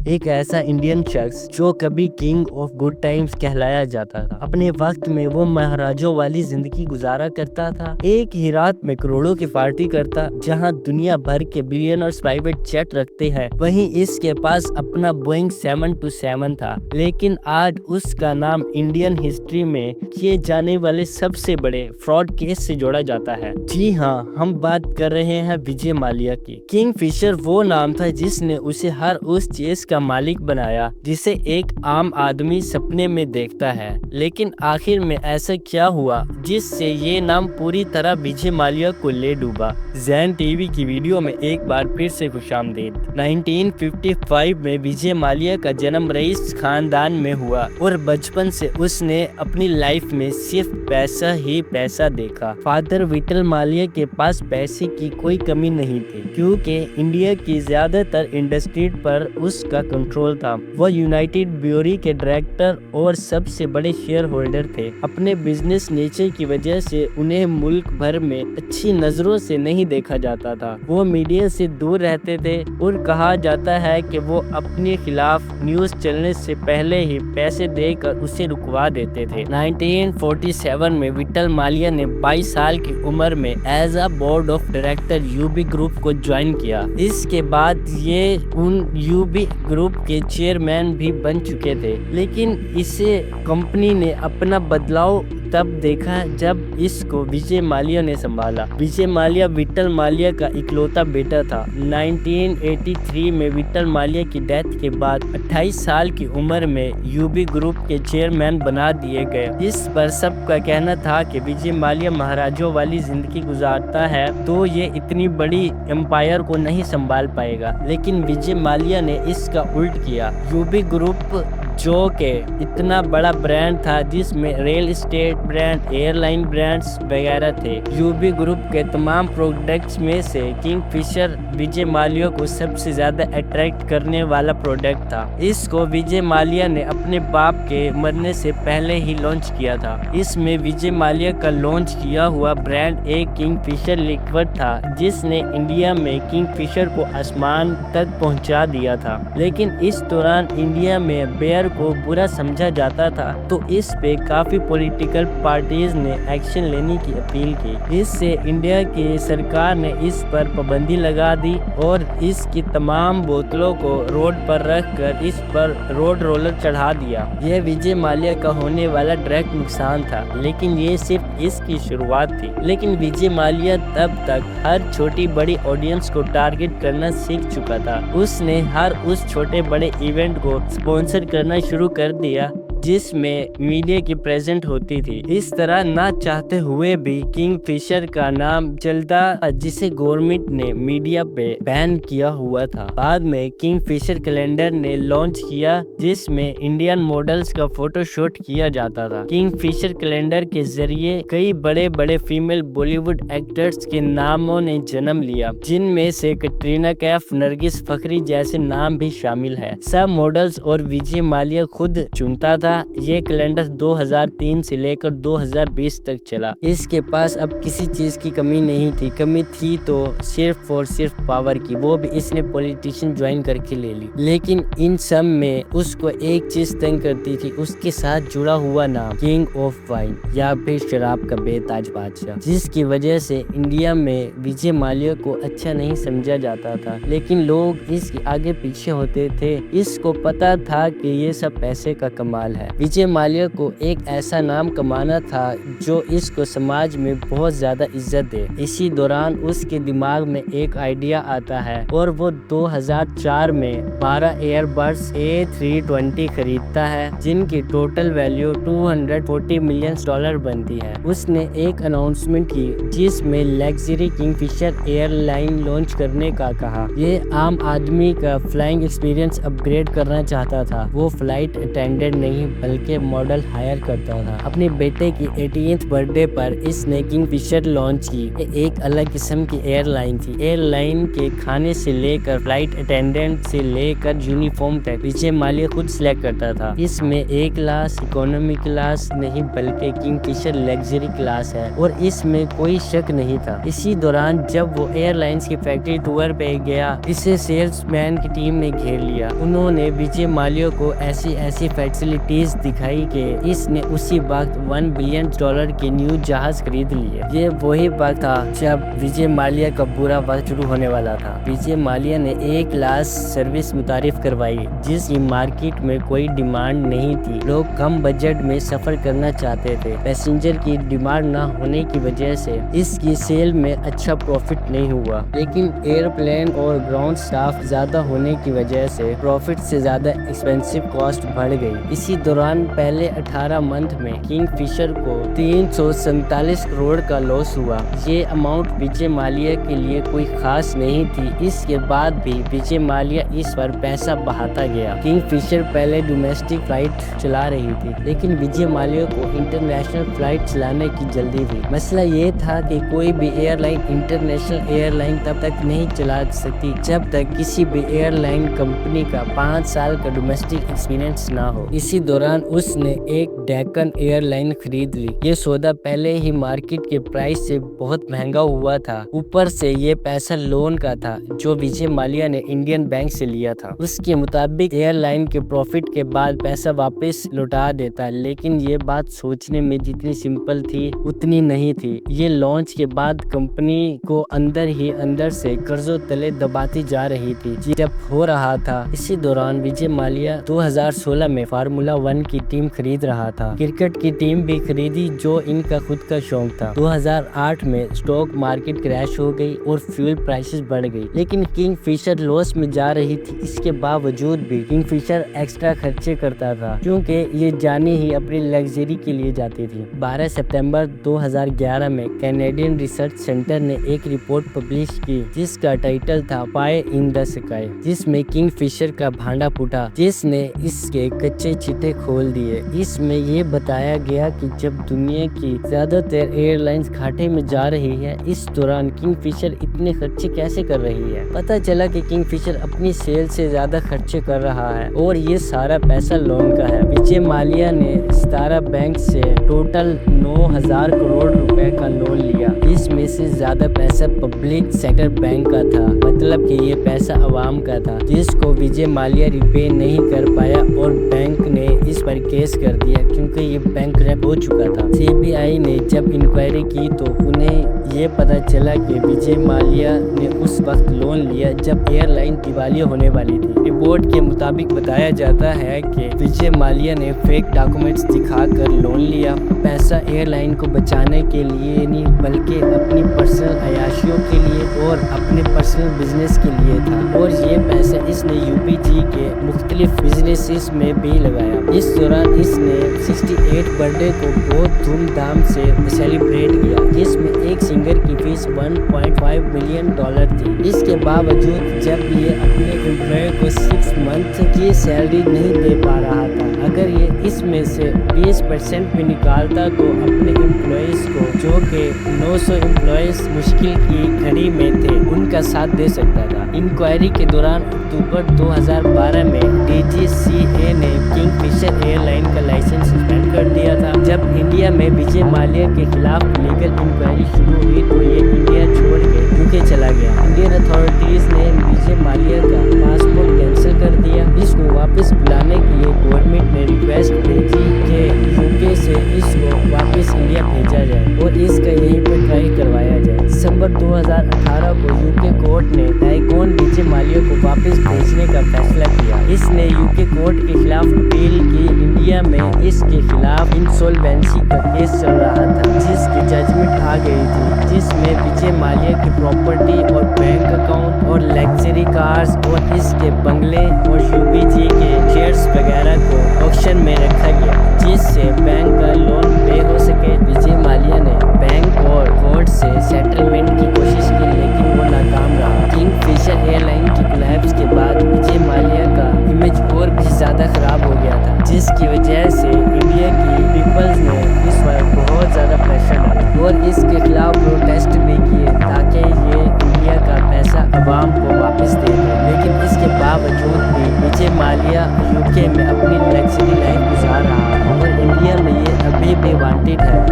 एक ऐसा इंडियन शख्स जो कभी किंग ऑफ गुड टाइम्स कहलाया जाता था। अपने वक्त में वो महाराजों वाली जिंदगी गुजारा करता था। एक ही रात में करोड़ों की पार्टी करता, जहां दुनिया भर के बिलियनर्स प्राइवेट जेट रखते हैं। वहीं इसके पास अपना बोइंग 727 था। लेकिन आज उसका नाम इंडियन हिस्ट्री में किए जाने वाले सबसे बड़े फ्रॉड केस से जोड़ा जाता है। जी हाँ, हम बात कर रहे हैं विजय माल्या की। किंगफिशर वो नाम था जिसने उसे हर उस चीज का मालिक बनाया जिसे एक आम आदमी सपने में देखता है। लेकिन आखिर में ऐसा क्या हुआ जिससे ये नाम पूरी तरह विजय माल्या को ले डूबा। जैन टीवी की वीडियो में एक बार फिर से खुशामदीद। 1955 में विजय माल्या का जन्म रईस खानदान में हुआ और बचपन से उसने अपनी लाइफ में सिर्फ पैसा ही पैसा देखा। फादर विठल माल्या के पास पैसे की कोई कमी नहीं थी, क्योंकि इंडिया की ज्यादातर इंडस्ट्री पर उसका कंट्रोल था। वो यूनाइटेड ब्यूरी के डायरेक्टर और सबसे बड़े शेयर होल्डर थे। अपने बिजनेस नेचर की वजह से उन्हें मुल्क भर में अच्छी नजरों से नहीं देखा जाता था। वो मीडिया से दूर रहते थे और कहा जाता है कि वो अपने खिलाफ न्यूज चलने से पहले ही पैसे देकर उसे रुकवा देते थे। 1947 में विठल माल्या ने 22 साल की उम्र में as a board of director UB group को ज्वाइन किया। इसके बाद ये उन यूबी ग्रुप के चेयरमैन भी बन चुके थे। लेकिन इसे कंपनी ने अपना बदलाव तब देखा जब इसको विजय माल्या ने संभाला। विजय माल्या विठल माल्या का इकलौता बेटा था। 1983 में विठल माल्या की डेथ के बाद 28 साल की उम्र में यूबी ग्रुप के चेयरमैन बना दिए गए। इस पर सबका कहना था कि विजय माल्या महाराजों वाली जिंदगी गुजारता है तो ये इतनी बड़ी एम्पायर को नहीं संभाल पाएगा। लेकिन विजय माल्या ने इसका उल्ट किया। यूबी ग्रुप जो के इतना बड़ा ब्रांड था जिसमें real estate brand, airline brands वगैरह थे। यूबी ग्रुप के तमाम प्रोडक्ट्स में से किंगफिशर विजय माल्या को सबसे ज्यादा अट्रैक्ट करने वाला प्रोडक्ट था। इसको विजय माल्या ने अपने बाप के मरने से पहले ही लॉन्च किया था। इसमें विजय माल्या का लॉन्च किया हुआ ब्रांड एक किंगफिशर लिक्विड था जिसने इंडिया में किंगफिशर को आसमान तक पहुंचा दिया था। लेकिन इस दौरान इंडिया में बेयर को बुरा समझा जाता था, तो इस पे काफी पॉलिटिकल पार्टीज ने एक्शन लेने की अपील की। इससे इंडिया की सरकार ने इस पर पाबंदी लगा दी और इसकी तमाम बोतलों को रोड पर रखकर इस पर रोड रोलर चढ़ा दिया। यह विजय माल्या का होने वाला डायरेक्ट नुकसान था, लेकिन ये सिर्फ इसकी शुरुआत थी। लेकिन विजय माल्या तब तक हर छोटी बड़ी ऑडियंस को टारगेट करना सीख चुका था। उसने हर उस छोटे बड़े इवेंट को स्पॉन्सर करना शुरू कर दिया जिसमें मीडिया की प्रेजेंट होती थी। इस तरह ना चाहते हुए भी किंगफिशर का नाम चलता, जिसे गवर्नमेंट ने मीडिया पे बैन किया हुआ था। बाद में किंगफिशर कैलेंडर ने लॉन्च किया जिसमें इंडियन मॉडल्स का फोटोशूट किया जाता था। किंगफिशर कैलेंडर के जरिए कई बड़े बड़े फीमेल बॉलीवुड एक्टर्स के नामों ने जन्म लिया, जिनमें से कटरीना कैफ, नरगिस फखरी जैसे नाम भी शामिल है। सब मॉडल्स और विजय माल्या खुद चुनता था। ये कैलेंडर 2003 से लेकर 2020 तक चला। इसके पास अब किसी चीज की कमी नहीं थी। कमी थी तो सिर्फ और सिर्फ पावर की, वो भी इसने पॉलिटिशियन ज्वाइन करके ले ली। लेकिन इन सब में उसको एक चीज तंग करती थी, उसके साथ जुड़ा हुआ नाम किंग ऑफ वाइन या फिर शराब का बेताज बादशाह, जिसकी वजह से इंडिया में विजय माल्या को अच्छा नहीं समझा जाता था। लेकिन लोग इसके आगे पीछे होते थे। इसको पता था कि ये सब पैसे का कमाल है। विजय माल्या को एक ऐसा नाम कमाना था जो इसको समाज में बहुत ज्यादा इज्जत दे। इसी दौरान उसके दिमाग में एक आइडिया आता है और वो 2004 में 12 एयरबस A320 खरीदता है, जिनकी टोटल वैल्यू $240 मिलियन बनती है। उसने एक अनाउंसमेंट की जिसमें लग्जरी किंगफिशर एयरलाइन लॉन्च करने का कहा। ये आम आदमी का फ्लाइंग एक्सपीरियंस अपग्रेड करना चाहता था। वो फ्लाइट अटेंडेंट नहीं बल्कि मॉडल हायर करता था। अपने बेटे की 18th बर्थडे पर इसने किंगफिशर लॉन्च की। ये एक अलग किस्म की एयरलाइन थी। एयरलाइन के खाने से लेकर फ्लाइट अटेंडेंट से लेकर यूनिफॉर्म तक विजय माल्या खुद सिलेक्ट करता था। इसमें ए क्लास, इकोनॉमी क्लास नहीं बल्कि किंगफिशर लग्जरी क्लास है और इसमें कोई शक नहीं था। इसी दौरान जब वो एयरलाइंस की फैक्ट्री टूर पे गया, इसे सेल्समैन की टीम ने घेर लिया। उन्होंने विजय माल्या को ऐसी फैसिलिटीज दिखाई कि इसने उसी वक्त $1 बिलियन के न्यू जहाज खरीद लिए। ये वही वक्त था जब विजय माल्या का बुरा वक्त शुरू होने वाला था। विजय माल्या ने ए क्लास सर्विस मुतारिफ करवाई जिसकी मार्केट में कोई डिमांड नहीं थी। लोग कम बजट में सफर करना चाहते थे। पैसेंजर की डिमांड न होने की वजह से इसकी सेल में अच्छा प्रॉफिट नहीं हुआ, लेकिन एयरप्लेन और ग्राउंड स्टाफ ज्यादा होने की वजह से प्रॉफिट से ज्यादा एक्सपेंसिव कॉस्ट बढ़ गई। इसी दौरान पहले 18 मंथ में किंगफिशर को 347 करोड़ का लॉस हुआ। ये अमाउंट विजय माल्या के लिए कोई खास नहीं थी। इसके बाद भी विजय माल्या इस पर पैसा बहाता गया। किंगफिशर पहले डोमेस्टिक फ्लाइट चला रही थी, लेकिन विजय माल्या को इंटरनेशनल फ्लाइट चलाने की जल्दी थी। मसला ये था कि कोई भी एयरलाइन इंटरनेशनल एयरलाइन तब तक नहीं चला सकती जब तक किसी भी एयरलाइन कंपनी का 5 साल का डोमेस्टिक एक्सपीरियंस ना हो। इसी दौरान उसने एक डेक्कन एयरलाइन खरीद ली। ये सौदा पहले ही मार्केट के प्राइस से बहुत महंगा हुआ था। ऊपर से ये पैसा लोन का था जो विजय माल्या ने इंडियन बैंक से लिया था। उसके मुताबिक एयरलाइन के प्रॉफिट के बाद पैसा वापस लौटा देता, लेकिन ये बात सोचने में जितनी सिंपल थी उतनी नहीं थी। ये लॉन्च के बाद कंपनी को अंदर ही अंदर से कर्जों तले दबाती जा रही थी। जब हो रहा था इसी दौरान विजय माल्या 2016 में फार्मूला 1 की टीम खरीद रहा था। क्रिकेट की टीम भी खरीदी जो इनका खुद का शौक था। 2008 में स्टॉक मार्केट क्रैश हो गई और फ्यूल प्राइसेस बढ़ गई, लेकिन किंगफिशर लॉस में जा रही थी। इसके बावजूद भी किंगफिशर एक्स्ट्रा खर्चे करता था क्योंकि ये जानी ही अपनी लग्जरी के लिए जाती थी। 12 सितंबर 2011 में कैनेडियन रिसर्च सेंटर ने एक रिपोर्ट पब्लिश की जिसका टाइटल था फायर इन द स्काई, जिसमें किंगफिशर का भांडा फूटा जिसने इसके कच्चे चिट्टे खोल दिए। इसमें ये बताया गया कि जब दुनिया की ज्यादातर एयरलाइंस घाटे में जा रही है, इस दौरान किंगफिशर इतने खर्चे कैसे कर रही है। पता चला कि किंगफिशर अपनी सेल से ज्यादा खर्चे कर रहा है और ये सारा पैसा लोन का है। विजय माल्या ने सितारा बैंक से टोटल 9,000 करोड़ रुपए का लोन लिया। इसमें से ज्यादा पैसा पब्लिक सेक्टर बैंक का था, मतलब कि ये पैसा अवाम का था जिसको विजय माल्या रिपे नहीं कर पाया और बैंक ने इस पर केस कर दिया क्योंकि ये बैंकरप्ट हो चुका था। सीबीआई ने जब इंक्वायरी की तो उन्हें ये पता चला कि विजय माल्या ने उस वक्त लोन लिया जब एयरलाइन दिवालिया होने वाली थी। रिपोर्ट के मुताबिक बताया जाता है कि विजय माल्या ने फेक डॉक्यूमेंट्स दिखाकर लोन लिया। पैसा एयरलाइन को बचाने के लिए नहीं बल्कि अपनी पर्सनल अयाशियों के लिए और अपने पर्सनल बिजनेस के लिए था और ये पैसा इसने यूपीजी के मुख्तलिफ बिजनेसेस में भी लगाया। इस दौरान इसने 68 बर्थडे को बहुत धूमधाम से सेलिब्रेट किया जिसमें एक सिंगर की फीस $1.5 मिलियन थी। इसके बावजूद जब ये अपने एम्प्लॉय को 6 मंथ की सैलरी नहीं दे पा रहा था, अगर ये इसमें से 20% भी निकालता तो अपने एम्प्लॉयज को जो कि 900 एम्प्लॉयज मुश्किल की घड़ी में थे उनका साथ दे सकता था। इंक्वायरी के दौरान अक्टूबर 2012 में DGCA ने किंगफिशर एयरलाइन का लाइसेंस सस्पेंड कर दिया था। जब इंडिया में विजय माल्या के खिलाफ लीगल इंक्वायरी शुरू हुई तो ये इंडिया छोड़ के यूके चला गया। इंडियन अथॉरिटीज ने विजय माल्या का पासपोर्ट कैंसिल कर दिया। इसको वापस बुलाने के लिए गवर्नमेंट ने रिक्वेस्ट भेजी कि यूके से इसको वापस इंडिया भेजा जाए और इसका यहीं पर ट्राई करवाया जाए। दिसंबर 2018 को यूके कोर्ट ने टाइकून विजय माल्या को वापस भेजने का फैसला किया। इसने यूके कोर्ट के खिलाफ अपील की। इंडिया में इसके खिलाफ इंसॉल्वेंसी का केस चल रहा था जिसकी जजमेंट आ गई थी, जिसमें विजय माल्या की प्रॉपर्टी और बैंक अकाउंट और लग्जरी कार्स और इसके बंगले और यूपीजी के शेयर्स वगैरह को ऑक्शन में रखा गया जिससे बैंक का लोन पे हो सके। विजय माल्या ने बैंक और कोर्ट से सेटलमेंट की कोशिश की लेकिन वो नाकाम रहा। किंगफिशर एयरलाइन की कोलैप्स के बाद विजय माल्या का इमेज और भी ज्यादा खराब हो गया था जिसकी वजह से इंडिया की पीपल्स ने इस वक्त बहुत ज़्यादा प्रेशर डाला और इसके खिलाफ प्रोटेस्ट भी किए ताकि ये इंडिया का पैसा अवाम को वापस दे दे। लेकिन इसके बावजूद भी विजय माल्या यूके में अपनी लग्जरी लाइफ गुजार रहा है और इंडिया में ये अभी भी वांटेड है।